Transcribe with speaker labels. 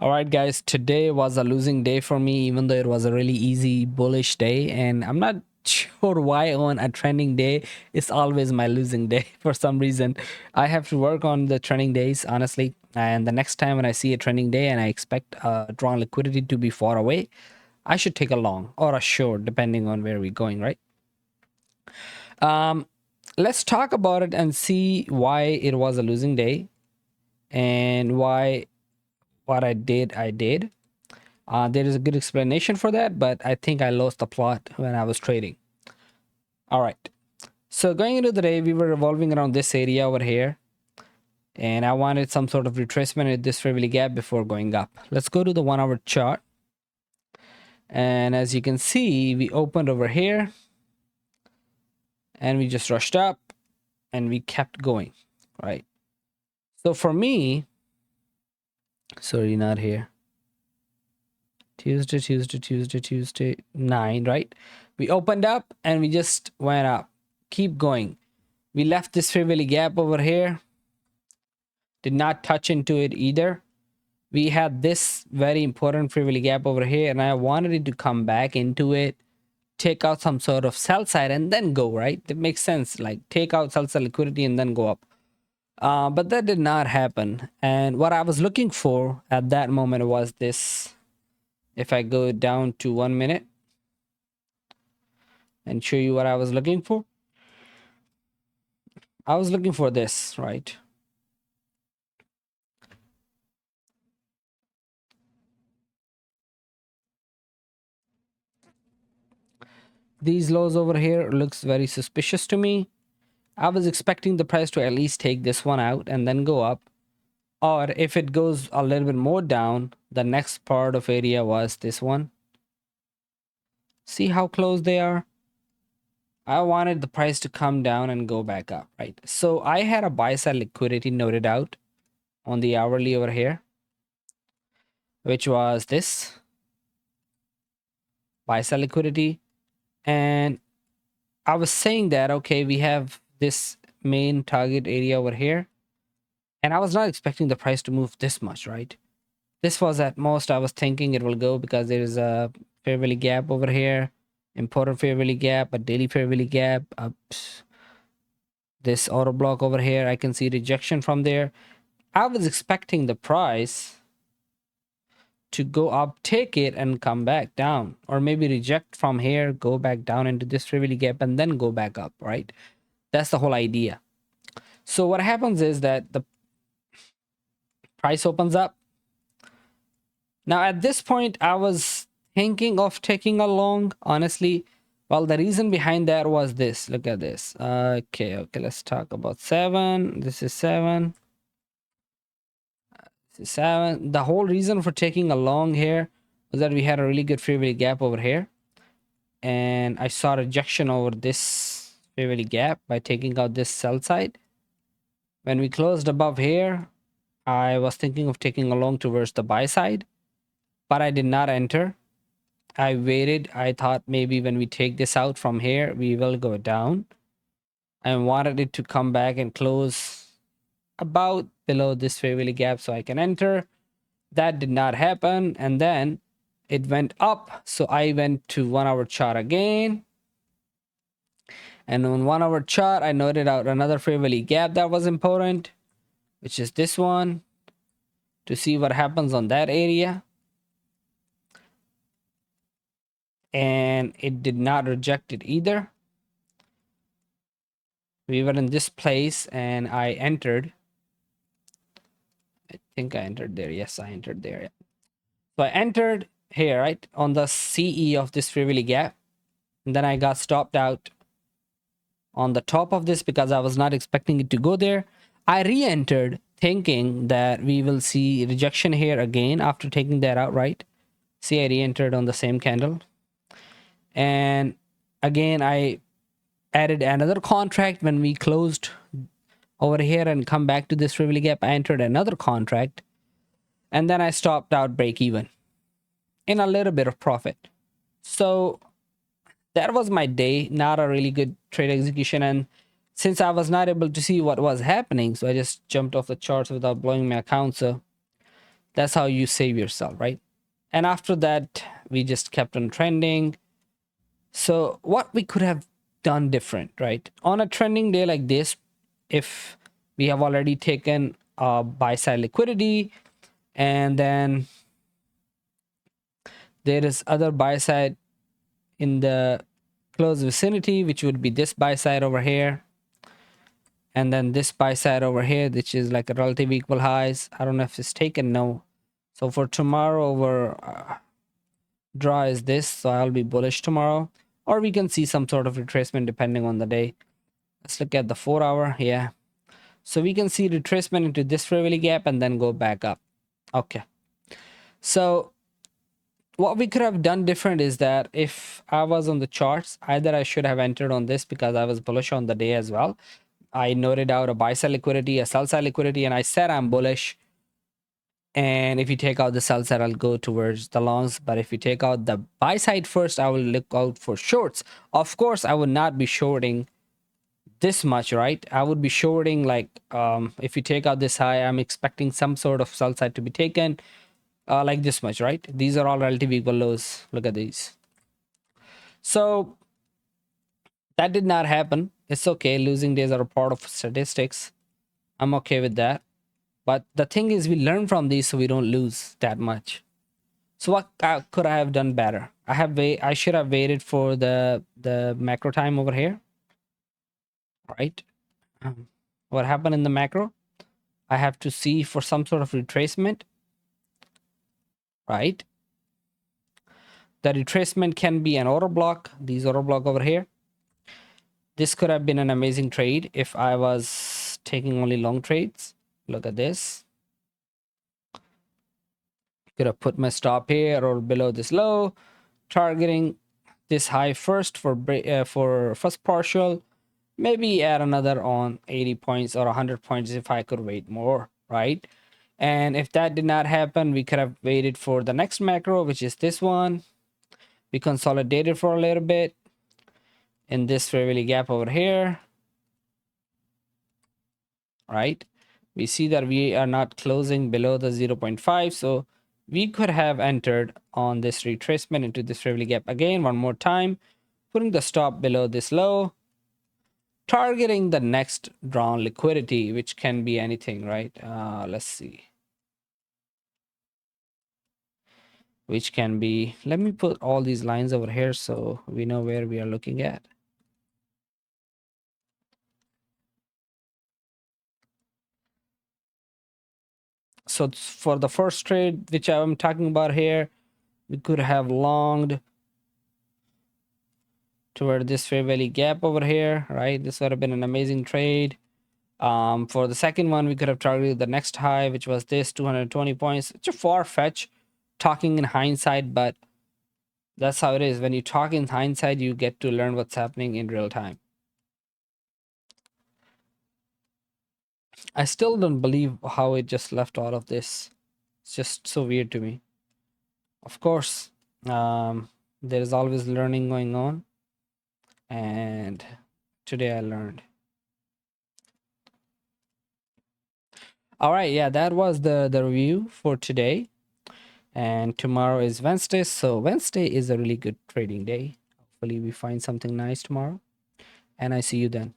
Speaker 1: All right, guys, today was a losing day for me, even though it was a really easy bullish day. And I'm not sure why on a trending day it's always my losing day for some reason. I have to work on the trending days, honestly. And the next time when I see a trending day and I expect drawn liquidity to be far away, I should take a long or a short, depending on where we're going, right? Let's talk about it and see why it was a losing day and why what I did. There is a good explanation for that, but I think I lost the plot when I was trading. All right. So going into the day, we were revolving around this area over here. And I wanted some sort of retracement at this fair value gap before going up. Let's go to the 1 hour chart. And as you can see, we opened over here. And we just rushed up. And we kept going. Right. So for me, sorry, not here. Tuesday, 9, right? We opened up and we just went up. Keep going. We left this fair value gap over here. Did not touch into it either. We had this very important fair value gap over here, and I wanted it to come back into it, take out some sort of sell side, and then go, right? That makes sense. Like take out sell side liquidity and then go up. But that did not happen. And what I was looking for at that moment was this. If I go down to 1 minute and show you what I was looking for. I was looking for this, right? These lows over here looks very suspicious to me. I was expecting the price to at least take this one out and then go up. Or if it goes a little bit more down, the next part of area was this one. See how close they are? I wanted the price to come down and go back up, right? So I had a buy side liquidity noted out on the hourly over here, which was this buy side liquidity. And I was saying that, okay, we have this main target area over here. And I was not expecting the price to move this much, right? This was at most I was thinking it will go because there is a fair value gap over here, important fair value gap, a daily fair value gap, this auto block over here. I can see rejection from there. I was expecting the price to go up, take it, and come back down, or maybe reject from here, go back down into this fair value gap, and then go back up, right? That's the whole idea. So what happens is that the price opens up. Now at this point, I was thinking of taking a long, honestly. Well, the reason behind that was this. Look at this. Okay, let's talk about 7. This is 7. This is 7. The whole reason for taking a long here was that we had a really good fair value gap over here. And I saw rejection over this fair value gap by taking out this sell side. When we closed above here, I was thinking of taking a long towards the buy side, but I did not enter. I waited. I thought maybe when we take this out from here, we will go down. I wanted it to come back and close about below this fair value gap so I can enter. That did not happen. And then it went up. So I went to 1 hour chart again. And on 1 hour chart, I noted out another fair value gap that was important, which is this one, to see what happens on that area. And it did not reject it either. We were in this place and I entered. I think I entered there. Yes, I entered there. So I entered here, right, on the CE of this fair value gap. And then I got stopped out on the top of this because I was not expecting it to go there. I re-entered thinking that we will see rejection here again after taking that out, right? See, I re-entered on the same candle. And again, I added another contract when we closed over here and come back to this fair value gap. I entered another contract and then I stopped out break even in a little bit of profit. So that was my day. Not a really good trade execution. And since I was not able to see what was happening, so I just jumped off the charts without blowing my account. So That's how you save yourself, right? And after that, we just kept on trending. So what we could have done different, right? On a trending day like this, if we have already taken buy side liquidity, and then there is other buy side in the close vicinity, which would be this buy side over here, and then this buy side over here, which is like a relative equal highs. I don't know if it's taken. No. So for tomorrow, our draw is this, so I'll be bullish tomorrow, or we can see some sort of retracement depending on the day. Let's look at the 4-hour. Yeah, so we can see retracement into this fair value gap and then go back up. Okay, so what we could have done different is that if I was on the charts, either I should have entered on this because I was bullish on the day as well. I noted out a buy side liquidity, a sell side liquidity, and I said I'm bullish. And if you take out the sell side, I'll go towards the longs. But if you take out the buy side first, I will look out for shorts. Of course, I would not be shorting this much, right? I would be shorting like if you take out this high, I'm expecting some sort of sell side to be taken like this much, right? These are all relative equal lows. Look at these. So that did not happen. It's okay. Losing days are a part of statistics. I'm okay with that. But the thing is, we learn from these so we don't lose that much. So what could I have done better? I should have waited for the macro time over here, right? What happened in the macro? I have to see for some sort of retracement, right? The retracement can be an order block. These order block over here. This could have been an amazing trade if I was taking only long trades. Look at this. Could have put my stop here or below this low, targeting this high first for first partial, maybe add another on 80 points or 100 points if I could wait more, right? And if that did not happen, we could have waited for the next macro, which is this one. We consolidated for a little bit in this fair value gap over here, right? We see that we are not closing below the 0.5, so we could have entered on this retracement into this fair value gap again one more time, putting the stop below this low, targeting the next drawn liquidity, which can be anything, right? Let's see. Which can be, let me put all these lines over here so we know where we are looking at. So for the first trade, which I'm talking about here, we could have longed toward this fair value gap over here, right? This would have been an amazing trade. For the second one, we could have targeted the next high, which was this 220 points. It's a far fetch talking in hindsight, but that's how it is. When you talk in hindsight, you get to learn what's happening in real time. I still don't believe how it just left all of this. It's just so weird to me. Of course, there is always learning going on. And today I learned. All right, yeah, that was the review for today. And tomorrow is Wednesday, so Wednesday is a really good trading day. Hopefully we find something nice tomorrow, and I see you then.